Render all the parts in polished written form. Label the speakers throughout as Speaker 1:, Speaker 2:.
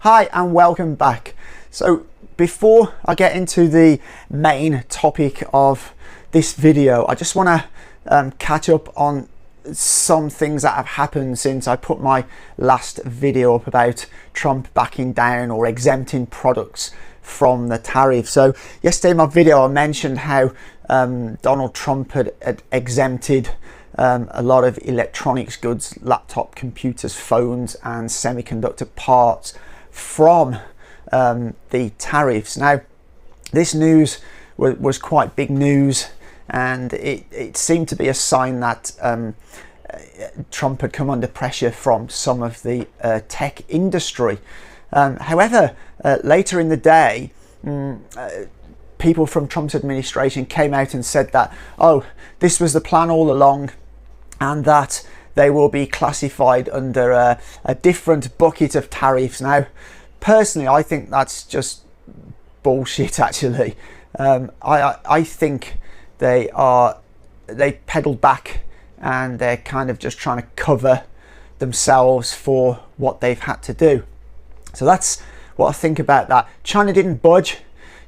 Speaker 1: Hi and welcome back. So before I get into the main topic of this video, I just want to catch up on some things that have happened since I put my last video up about Trump backing down or exempting products from the tariff. So yesterday in my video I mentioned how Donald Trump had exempted a lot of electronics goods, laptop computers, phones and semiconductor parts from the tariffs. Now this news was quite big news, and it seemed to be a sign that Trump had come under pressure from some of the tech industry. However, later in the day, people from Trump's administration came out and said that, oh, this was the plan all along, and that they will be classified under a different bucket of tariffs. Now, personally, I think that's just bullshit, actually. I think they pedaled back, and they're kind of just trying to cover themselves for what they've had to do. So that's what I think about that. China didn't budge.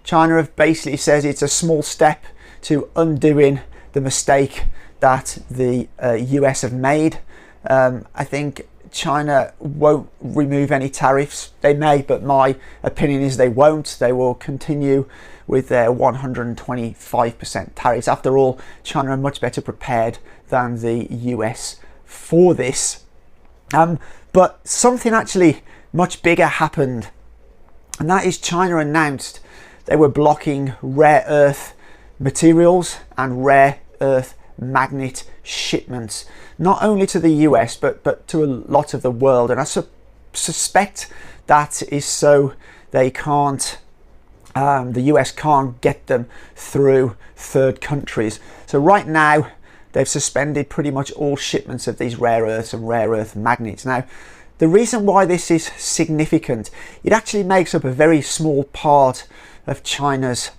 Speaker 1: China have basically says it's a small step to undoing the mistake that the US have made. I think China won't remove any tariffs. They may, but my opinion is they won't. They will continue with their 125% tariffs. After all, China are much better prepared than the US for this. But something actually much bigger happened, and that is China announced they were blocking rare earth materials and rare earth magnet shipments, not only to the US but to a lot of the world. And I suspect that is so they can't, the US can't get them through third countries. So right now they've suspended pretty much all shipments of these rare earths and rare earth magnets. Now, the reason why this is significant, it actually makes up a very small part of China's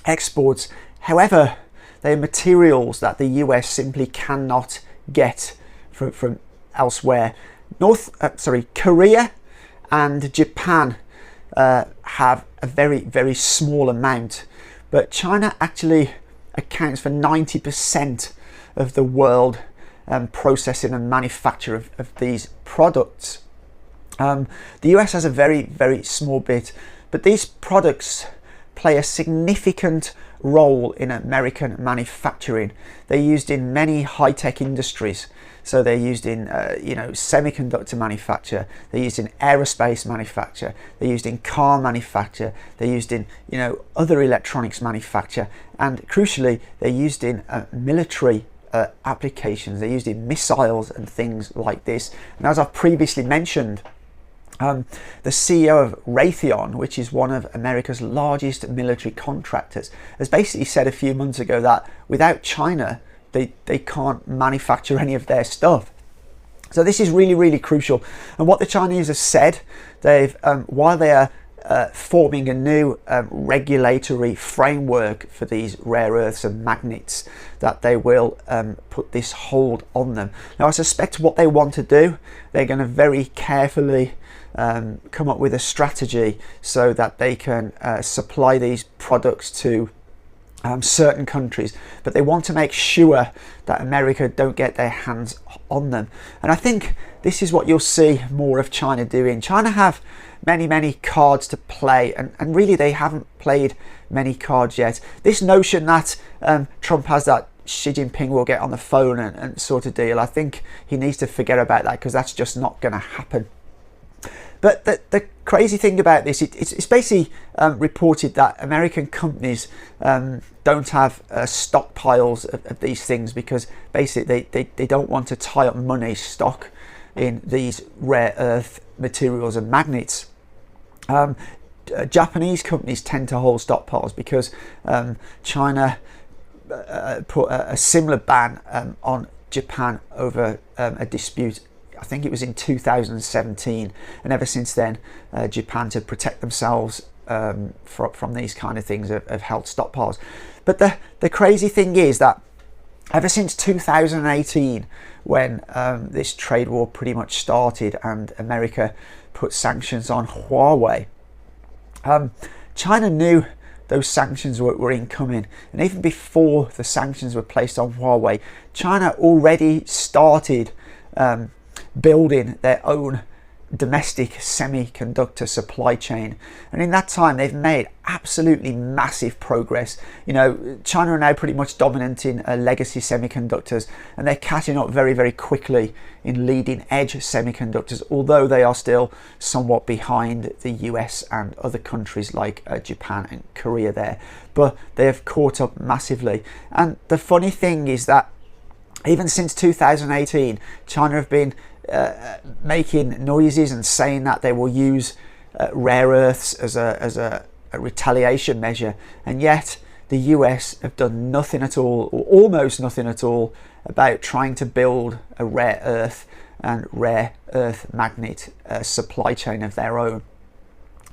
Speaker 1: exports. However, they are materials that the US simply cannot get from elsewhere. Korea and Japan have a very small amount, but China actually accounts for 90% of the world processing and manufacture of these products. The US has a very small bit, but these products play a significant role in American manufacturing. They're used in many high-tech industries. So they're used in semiconductor manufacture, they're used in aerospace manufacture, they're used in car manufacture, they're used in other electronics manufacture, and crucially they're used in military applications. They're used in missiles and things like this. And as I've previously mentioned, the CEO of Raytheon, which is one of America's largest military contractors, has basically said a few months ago that without China, they can't manufacture any of their stuff. So this is really crucial. And what the Chinese have said, they've while they are forming a new regulatory framework for these rare earths and magnets, that they will put this hold on them. Now, I suspect what they want to do, they're going to very carefully come up with a strategy so that they can supply these products to certain countries, but they want to make sure that America don't get their hands on them. And I think this is what you'll see more of China doing. China have many cards to play, and really they haven't played many cards yet. This notion that Trump has that Xi Jinping will get on the phone and sort of deal, I think he needs to forget about that, because that's just not going to happen. But the crazy thing about this, it's basically reported that American companies don't have stockpiles of these things, because basically they don't want to tie up money stock in these rare earth materials and magnets. Japanese companies tend to hold stockpiles because China put a similar ban on Japan over a dispute. I think it was in 2017, and ever since then Japan, to protect themselves from these kind of things, have held stockpiles. But the crazy thing is that ever since 2018, when this trade war pretty much started and America put sanctions on Huawei. China knew those sanctions were incoming, and even before the sanctions were placed on Huawei, China already started building their own domestic semiconductor supply chain, and in that time they've made absolutely massive progress. You know, China are now pretty much dominant in legacy semiconductors, and they're catching up very, very quickly in leading edge semiconductors, although they are still somewhat behind the US and other countries like Japan and Korea there, but they have caught up massively. And the funny thing is that even since 2018, China have been making noises and saying that they will use rare earths as a retaliation measure, and yet the US have done nothing at all, or almost nothing at all, about trying to build a rare earth and rare earth magnet supply chain of their own.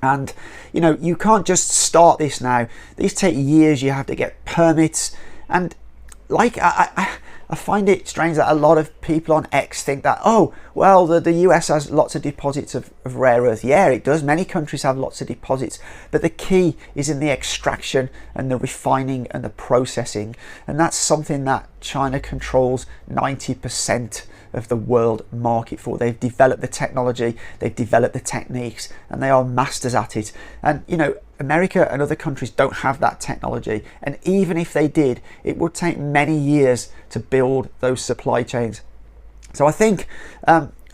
Speaker 1: And you know, you can't just start this now. These take years. You have to get permits, and like I find it strange that a lot of people on X think that, oh, well, the US has lots of deposits of rare earth. Yeah, it does. Many countries have lots of deposits. But the key is in the extraction and the refining and the processing. And that's something that China controls 90% of the world market for. They've developed the technology, they've developed the techniques, and they are masters at it. And, you know, America and other countries don't have that technology, and even if they did, it would take many years to build those supply chains. So I think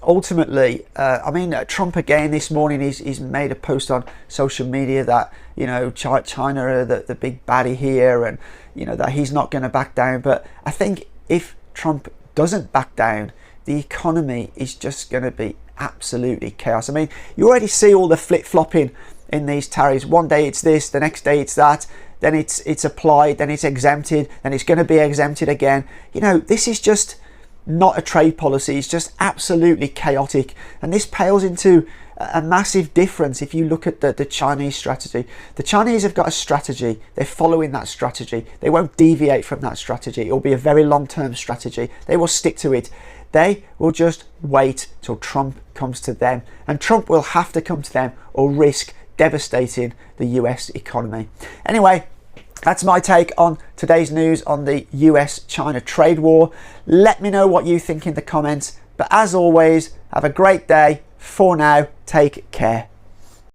Speaker 1: ultimately, I mean, Trump again this morning, he's made a post on social media that, you know, China are the big baddie here, and, you know, that he's not going to back down. But I think if Trump doesn't back down, the economy is just going to be absolutely chaos. I mean, you already see all the flip-flopping in these tariffs. One day it's this, the next day it's that, then it's applied, then it's exempted, then it's going to be exempted again. You know, this is just not a trade policy. It's just absolutely chaotic, and this pales into a massive difference if you look at the Chinese strategy. The Chinese have got a strategy. They're following that strategy. They won't deviate from that strategy. It will be a very long-term strategy. They will stick to it. They will just wait till Trump comes to them, and Trump will have to come to them or risk devastating the US economy. Anyway, that's my take on today's news on the US-China trade war. Let me know what you think in the comments. But as always, have a great day. For now, take care.